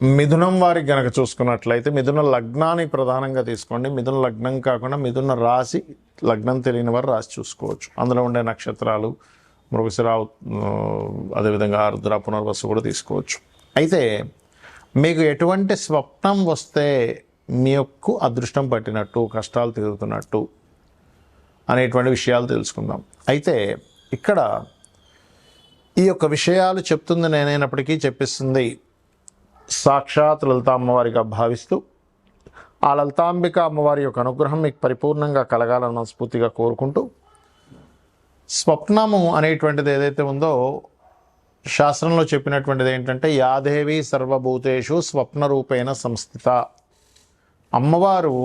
మిథునం వారికి గనక చూసుకున్నట్లయితే మిథున లగ్నాన్ని ప్రధానంగా తీసుకోండి. మిథున లగ్నం కాకుండా మిథున రాశి, లగ్నం తెలియని వారు రాశి చూసుకోవచ్చు. అందులో ఉండే నక్షత్రాలు మృగశిర, అదేవిధంగా ఆరుద్ర, పునర్వసు కూడా తీసుకోవచ్చు. అయితే మీకు ఎటువంటి స్వప్నం వస్తే మీ యొక్క అదృష్టం పట్టినట్టు, కష్టాలు తీరుతున్నట్టు అనేటువంటి విషయాలు తెలుసుకుందాం. అయితే ఇక్కడ ఈ యొక్క విషయాలు చెప్తుంది నేనైనప్పటికీ చెప్పిస్తుంది సాక్షాత్ లలిత అమ్మవారిగా భావిస్తూ, ఆ లలితాంబిక అమ్మవారి యొక్క అనుగ్రహం మీకు పరిపూర్ణంగా కలగాలని మనస్ఫూర్తిగా కోరుకుంటూ, స్వప్నము అనేటువంటిది ఏదైతే ఉందో శాస్త్రంలో చెప్పినటువంటిది ఏంటంటే, యాదేవి సర్వభూతేషు స్వప్న రూపేణ సంస్థిత. అమ్మవారు,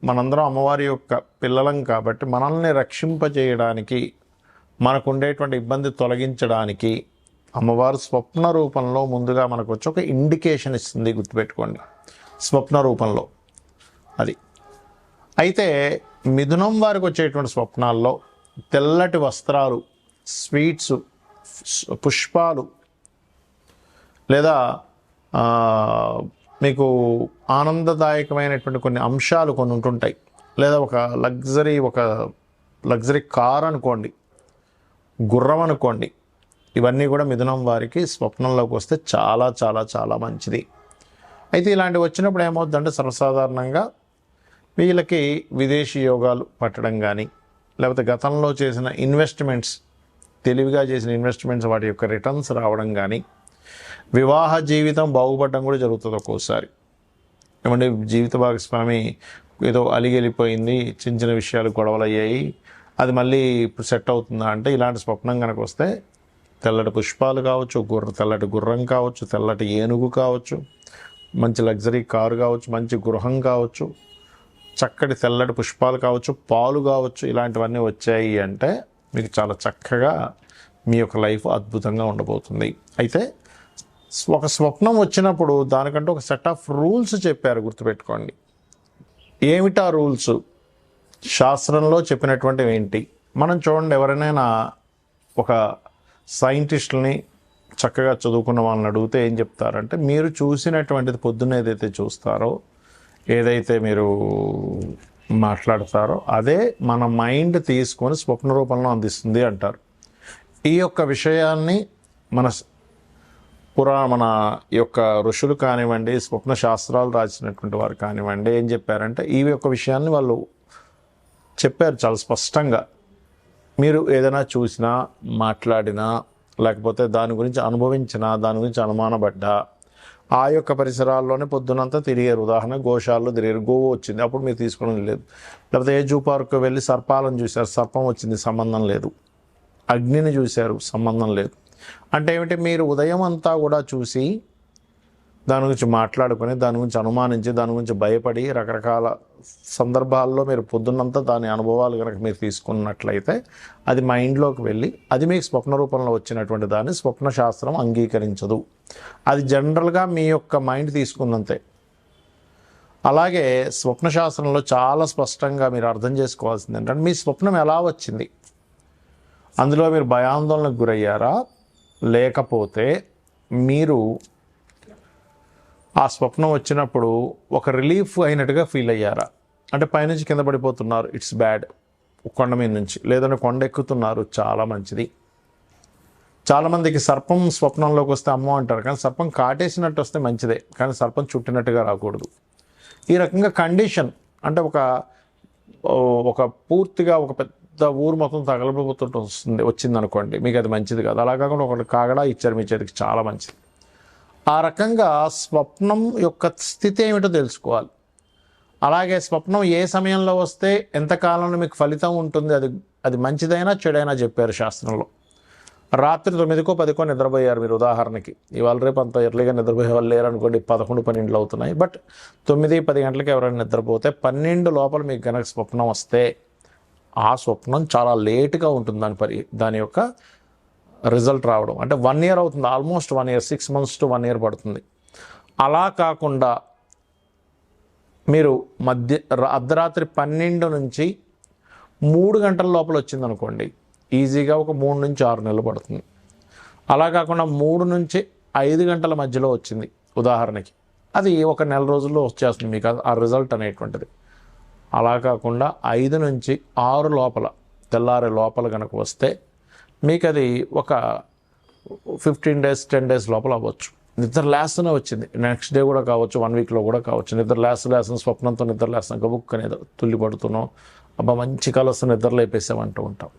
మనందరం అమ్మవారి యొక్క పిల్లలం కాబట్టి మనల్ని రక్షింపజేయడానికి, మనకు ఉండేటువంటి ఇబ్బంది తొలగించడానికి అమ్మవారు స్వప్న రూపంలో ముందుగా మనకు వచ్చి ఒక ఇండికేషన్ ఇస్తుంది. గుర్తుపెట్టుకోండి, స్వప్న రూపంలో అది. అయితే మిథునం వారికి వచ్చేటువంటి స్వప్నాల్లో తెల్లటి వస్త్రాలు, స్వీట్స్, పుష్పాలు, లేదా మీకు ఆనందదాయకమైనటువంటి కొన్ని అంశాలు కొన్ని ఉంటుంటాయి. లేదా ఒక లగ్జరీ కార్ అనుకోండి, గుర్రం అనుకోండి, ఇవన్నీ కూడా మిథునం వారికి స్వప్నంలోకి వస్తే చాలా చాలా చాలా మంచిది. అయితే ఇలాంటివి వచ్చినప్పుడు ఏమవుతుందంటే, సర్వసాధారణంగా వీళ్ళకి విదేశీ యోగాలు పట్టడం కానీ, లేకపోతే గతంలో చేసిన ఇన్వెస్ట్మెంట్స్, తెలివిగా చేసిన ఇన్వెస్ట్మెంట్స్ వాటి యొక్క రిటర్న్స్ రావడం కానీ, వివాహ జీవితం బాగుపడడం కూడా జరుగుతుంది. ఒక్కోసారి ఏమంటే జీవిత భాగస్వామి ఏదో అలిగెళ్ళిపోయింది, చిన్న చిన్న విషయాలు గొడవలు అయ్యాయి, అది మళ్ళీ ఇప్పుడు సెట్ అవుతుందా అంటే, ఇలాంటి స్వప్నం కనుక వస్తే తెల్లటి పుష్పాలు కావచ్చు, తెల్లటి గుర్రం కావచ్చు, తెల్లటి ఏనుగు కావచ్చు, మంచి లగ్జరీ కారు కావచ్చు, మంచి గృహం కావచ్చు, చక్కటి తెల్లటి పుష్పాలు కావచ్చు, పాలు కావచ్చు, ఇలాంటివన్నీ వచ్చాయి అంటే మీకు చాలా చక్కగా మీ యొక్క లైఫ్ అద్భుతంగా ఉండబోతుంది. అయితే ఒక స్వప్నం వచ్చినప్పుడు దానికంటే ఒక సెట్ ఆఫ్ రూల్స్ చెప్పారు, గుర్తుపెట్టుకోండి. ఏమిటా రూల్స్? శాస్త్రంలో చెప్పినటువంటివి ఏంటి? మనం చూడండి, ఎవరైనా ఒక సైంటిస్టులని చక్కగా చదువుకున్న వాళ్ళని అడిగితే ఏం చెప్తారంటే, మీరు చూసినటువంటిది పొద్దున్న ఏదైతే చూస్తారో, ఏదైతే మీరు మాట్లాడతారో అదే మన మైండ్ తీసుకొని స్వప్న రూపంలో అందిస్తుంది అంటారు. ఈ యొక్క విషయాన్ని మన యొక్క ఋషులు కానివ్వండి, స్వప్న శాస్త్రాలు రాసినటువంటి వారు కానివ్వండి, ఏం చెప్పారంటే ఈ యొక్క విషయాన్ని వాళ్ళు చెప్పారు చాలా స్పష్టంగా. మీరు ఏదైనా చూసినా, మాట్లాడినా, లేకపోతే దాని గురించి అనుభవించినా, దాని గురించి అనుమానపడ్డా, ఆ యొక్క పరిసరాల్లోనే పొద్దునంతా తిరిగారు. ఉదాహరణ, గోశాలలో తిరిగారు, గోవు వచ్చింది, అప్పుడు మీరు తీసుకోవడం లేదు. లేకపోతే ఏ జూ పార్కు వెళ్ళి సర్పాలను చూశారు, సర్పం వచ్చింది, సంబంధం లేదు. అగ్నిని చూశారు, సంబంధం లేదు. అంటే ఏమిటి? మీరు ఉదయం అంతా కూడా చూసి, దాని గురించి మాట్లాడుకొని, దాని గురించి అనుమానించి, దాని గురించి భయపడి, రకరకాల సందర్భాల్లో మీరు పొద్దున్నంతా దాని అనుభవాలు కనుక మీరు తీసుకున్నట్లయితే అది మైండ్లోకి వెళ్ళి అది మీకు స్వప్న రూపంలో వచ్చినటువంటి దాన్ని స్వప్న శాస్త్రం అంగీకరించదు. అది జనరల్గా మీ యొక్క మైండ్ తీసుకున్నంతే. అలాగే స్వప్న శాస్త్రంలో చాలా స్పష్టంగా మీరు అర్థం చేసుకోవాల్సింది ఏంటంటే, మీ స్వప్నం ఎలా వచ్చింది, అందులో మీరు భయాందోళనకు గురయ్యారా, లేకపోతే మీరు ఆ స్వప్నం వచ్చినప్పుడు ఒక రిలీఫ్ అయినట్టుగా ఫీల్ అయ్యారా? అంటే పైనుంచి కింద పడిపోతున్నారు, ఇట్స్ బ్యాడ్, కొండ మీద నుంచి, లేదంటే కొండ ఎక్కుతున్నారు, చాలా మంచిది. చాలామందికి సర్పం స్వప్నంలోకి వస్తే అమ్మో అంటారు, కానీ సర్పం కాటేసినట్టు వస్తే మంచిదే, కానీ సర్పం చుట్టినట్టుగా రాకూడదు. ఈ రకంగా కండిషన్ అంటే ఒక పూర్తిగా ఒక పెద్ద ఊరు మొత్తం తగలబడిపోతుంటే వచ్చింది అనుకోండి, మీకు అది మంచిది కాదు. అలా కాకుండా ఒకటి కాగడా ఇచ్చారు మీ చేతికి, చాలా మంచిది. ఆ రకంగా స్వప్నం యొక్క స్థితి ఏమిటో తెలుసుకోవాలి. అలాగే స్వప్నం ఏ సమయంలో వస్తే ఎంతకాలంలో మీకు ఫలితం ఉంటుంది, అది మంచిదైనా చెడైనా చెప్పారు శాస్త్రంలో. రాత్రి 9కో 10కో నిద్రపోయారు మీరు, ఉదాహరణకి ఇవాళ రేపు అంత ఎర్లీగా నిద్రపోయే వాళ్ళు లేరు అనుకోండి, 11, 12 అవుతున్నాయి. బట్ 9, 10 గంటలకి ఎవరైనా నిద్రపోతే 12 లోపల మీకు కనుక స్వప్నం వస్తే ఆ స్వప్నం చాలా లేటుగా ఉంటుంది దాని యొక్క రిజల్ట్ రావడం. అంటే 1 year అవుతుంది, almost 1 year, 6 months to 1 year పడుతుంది. అలా కాకుండా మీరు అర్ధరాత్రి 12 నుంచి 3 గంటల లోపల వచ్చిందనుకోండి, ఈజీగా ఒక 3 నుంచి 6 నెలలు పడుతుంది. అలా కాకుండా 3 నుంచి 5 గంటల మధ్యలో వచ్చింది ఉదాహరణకి, అది ఒక నెల రోజుల్లో వచ్చేస్తుంది మీకు ఆ రిజల్ట్ అనేటువంటిది. అలా కాకుండా 5 నుంచి 6 లోపల తెల్లారే లోపల కనుక వస్తే మీకు అది ఒక 15 డేస్ 10 డేస్ లోపల అవ్వచ్చు. నిద్ర లేస్తూనే వచ్చింది, నెక్స్ట్ డే కూడా కావచ్చు, 1 వీక్లో కూడా కావచ్చు. నిద్ర లేస్తున్న స్వప్నంతో నిద్ర లేస్తున్న గబుక్కనేది తుల్లి పడుతున్నాం, అబ్బా మంచి కల వస్తే నిద్ర లేపేసామంటూ ఉంటాం.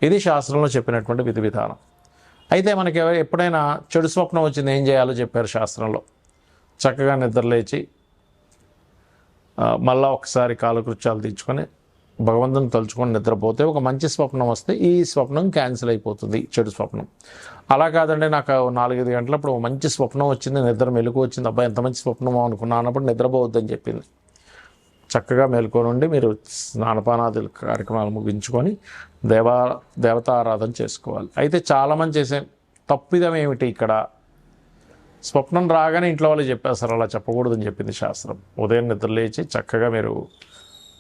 ఇది శాస్త్రంలో చెప్పినటువంటి విధి విధానం. అయితే మనకి ఎప్పుడైనా చెడు స్వప్నం వచ్చింది ఏం చేయాలో చెప్పారు శాస్త్రంలో. చక్కగా నిద్ర లేచి మళ్ళా ఒకసారి కాలకృత్యాలు తీర్చుకొని భగవంతుని తలుచుకొని నిద్రపోతే ఒక మంచి స్వప్నం వస్తే ఈ స్వప్నం క్యాన్సిల్ అయిపోతుంది, చెడు స్వప్నం. అలా కాదండి, నాకు 4-5 గంటలప్పుడు మంచి స్వప్నం వచ్చింది, నిద్ర మెలకు వచ్చింది, అబ్బాయి ఎంత మంచి స్వప్నం అనుకున్నా అన్నప్పుడు నిద్రపోవద్దని చెప్పింది. చక్కగా మేల్కొనుండి మీరు స్నానపానాది కార్యక్రమాలు ముగించుకొని దేవతారాధన చేసుకోవాలి. అయితే చాలామంది చేసే తప్పిదం ఏమిటి ఇక్కడ? స్వప్నం రాగానే ఇంట్లో వాళ్ళు చెప్పేస్తారు, అలా చెప్పకూడదని చెప్పింది శాస్త్రం. ఉదయం నిద్ర లేచి చక్కగా మీరు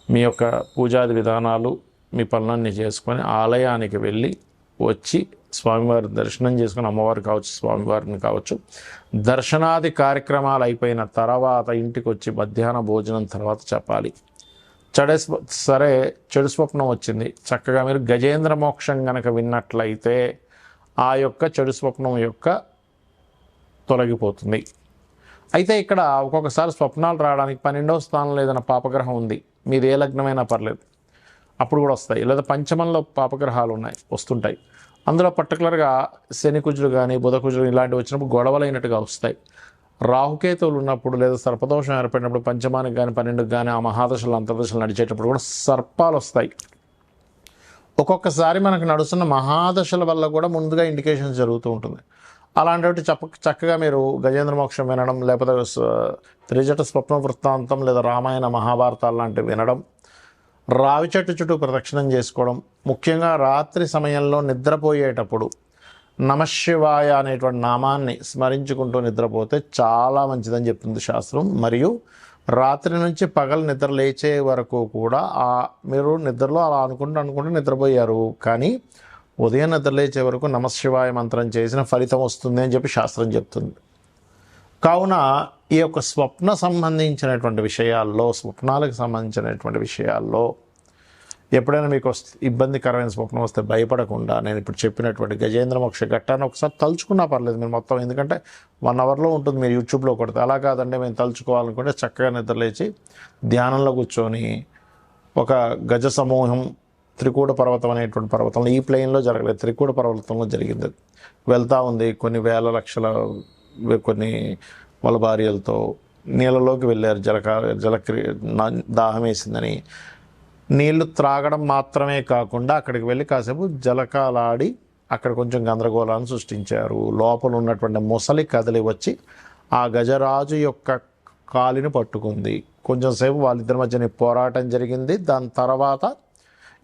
మీ యొక్క పూజాది విధానాలు మీ పనులన్నీ చేసుకొని ఆలయానికి వెళ్ళి వచ్చి స్వామివారి దర్శనం చేసుకొని, అమ్మవారు కావచ్చు స్వామివారిని కావచ్చు, దర్శనాది కార్యక్రమాలు అయిపోయిన తర్వాత ఇంటికి వచ్చి మధ్యాహ్న భోజనం తర్వాత చెప్పాలి. సరే చెడు స్వప్నం వచ్చింది, చక్కగా మీరు గజేంద్ర మోక్షం కనుక విన్నట్లయితే ఆ యొక్క చెడు స్వప్నం యొక్క తొలగిపోతుంది. అయితే ఇక్కడ ఒక్కొక్కసారి స్వప్నాలు రావడానికి 12వ స్థానంలో ఏదైనా పాపగ్రహం ఉంది, మీది ఏ లగ్నమైనా పర్లేదు, అప్పుడు కూడా వస్తాయి. లేదా పంచమంలో పాపగ్రహాలు వస్తుంటాయి. అందులో పర్టికులర్గా శని కుజులు కానీ బుధ కుజులు ఇలాంటివి వచ్చినప్పుడు గొడవలైనట్టుగా వస్తాయి. రాహుకేతువులు ఉన్నప్పుడు లేదా సర్పదోషం ఏర్పడినప్పుడు పంచమానికి కానీ 12కి కానీ ఆ మహాదశలు అంతర్దశలు నడిచేటప్పుడు కూడా సర్పాలు వస్తాయి. ఒక్కొక్కసారి మనకు నడుస్తున్న మహాదశల వల్ల కూడా ముందుగా ఇండికేషన్స్ జరుగుతూ ఉంటుంది. అలాంటి చక్కగా మీరు గజేంద్ర మోక్షం వినడం, లేకపోతే త్రిజట స్వప్న వృత్తాంతం లేదా రామాయణ మహాభారతాలు లాంటివి వినడం, రావి చెట్టు చుట్టూ ప్రదక్షిణం చేసుకోవడం, ముఖ్యంగా రాత్రి సమయంలో నిద్రపోయేటప్పుడు నమశివాయ అనేటువంటి నామాన్ని స్మరించుకుంటూ నిద్రపోతే చాలా మంచిదని చెప్తుంది శాస్త్రం. మరియు రాత్రి నుంచి పగలు నిద్ర లేచే వరకు కూడా మీరు నిద్రలో అలా అనుకుంటూ నిద్రపోయారు, కానీ ఉదయం నిద్ర లేచే వరకు నమశివాయ మంత్రం చేసిన ఫలితం వస్తుంది అని చెప్పి శాస్త్రం చెప్తుంది. కావున ఈ యొక్క స్వప్న సంబంధించినటువంటి విషయాల్లో, స్వప్నాలకు సంబంధించినటువంటి విషయాల్లో ఎప్పుడైనా మీకు ఇబ్బందికరమైన స్వప్నం వస్తే భయపడకుండా నేను ఇప్పుడు చెప్పినటువంటి గజేంద్ర మోక్ష ఘట్టాన్ని ఒకసారి తలుచుకున్నా పర్లేదు మీరు మొత్తం, ఎందుకంటే 1 అవర్లో ఉంటుంది, మీరు యూట్యూబ్లో కొడితే. అలా కాదండి మేము తలుచుకోవాలనుకుంటే చక్కగా నిద్రలేచి ధ్యానంలో కూర్చొని ఒక గజ సమూహం త్రికూట పర్వతం అనేటువంటి పర్వతంలో, ఈ ప్లేన్లో జరగలేదు, త్రికూట పర్వతంలో జరిగింది, వెళ్తూ ఉంది. కొన్ని వేల లక్షల కొన్ని వలభార్యలతో నీళ్ళలోకి వెళ్ళారు, దాహం వేసిందని. నీళ్లు త్రాగడం మాత్రమే కాకుండా అక్కడికి వెళ్ళి కాసేపు జలకాలాడి అక్కడ కొంచెం గందరగోళాన్ని సృష్టించారు. లోపల ఉన్నటువంటి ముసలి కదిలి వచ్చి ఆ గజరాజు యొక్క కాలిని పట్టుకుంది. కొంచెం సేపు వాళ్ళిద్దరి మధ్యన పోరాటం జరిగింది. దాని తర్వాత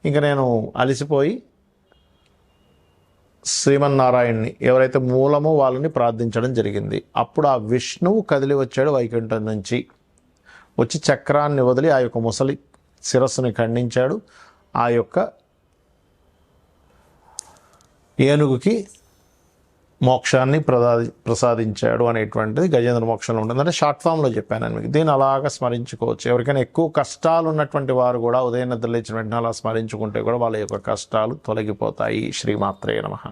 ఇంక నేను అలసిపోయి శ్రీమన్నారాయణ్ణి ఎవరైతే మూలమో వాళ్ళని ప్రార్థించడం జరిగింది. అప్పుడు ఆ విష్ణువు కదిలి వచ్చాడు వైకుంఠం నుంచి, వచ్చి చక్రాన్ని వదిలి ఆ యొక్క ముసలి శిరస్సుని ఖండించాడు. ఆ యొక్క ఏనుగుకి మోక్షాన్ని ప్రసాదించాడు అనేటువంటిది గజేంద్ర మోక్షంలో ఉంటుంది. అంటే షార్ట్ ఫామ్లో చెప్పాను మీకు. దీన్ని అలాగా స్మరించుకోవచ్చు. ఎవరికైనా ఎక్కువ కష్టాలు ఉన్నటువంటి వారు కూడా ఉదయం నిద్ర లేచిన వెంటనే అలా స్మరించుకుంటే కూడా వాళ్ళ యొక్క కష్టాలు తొలగిపోతాయి. శ్రీమాత్రే నమః.